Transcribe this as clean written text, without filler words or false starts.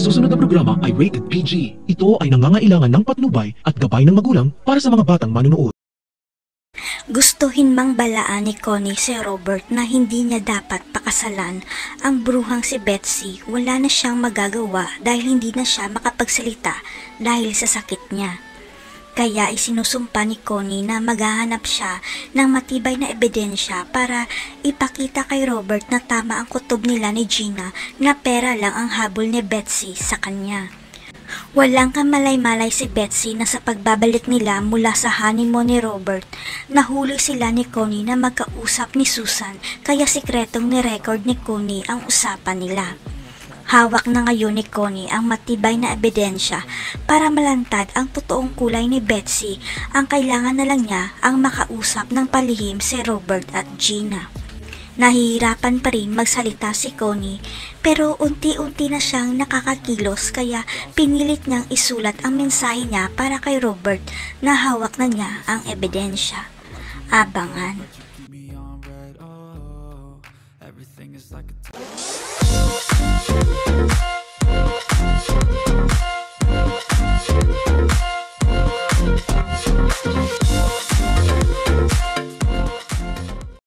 susunod na programa ay rated PG. Ito ay nangangailangan ng patnubay at gabay ng magulang para sa mga batang manunood. Gustuhin mang balaan ni Connie si Robert na hindi niya dapat pakasalan ang bruhang si Betsy. Wala na siyang magagawa dahil hindi na siya makapagsalita dahil sa sakit niya. Kaya isinusumpa ni Connie na maghahanap siya ng matibay na ebidensya para ipakita kay Robert na tama ang kutob nila ni Gina na pera lang ang habol ni Betsy sa kanya. Walang kamalay-malay si Betsy na sa pagbabalik nila mula sa honeymoon ni Robert, nahuli sila ni Connie na magkausap ni Susan kaya sikretong ni-record ni Connie ang usapan nila. Hawak na ngayon ni Connie ang matibay na ebidensya para malantad ang totoong kulay ni Betsy. Ang kailangan na lang niya ang makausap ng palihim si Robert at Gina. Nahihirapan pa rin magsalita si Connie pero unti-unti na siyang nakakakilos kaya pinilit niyang isulat ang mensahe niya para kay Robert na hawak na niya ang ebidensya. Abangan. Everything is like a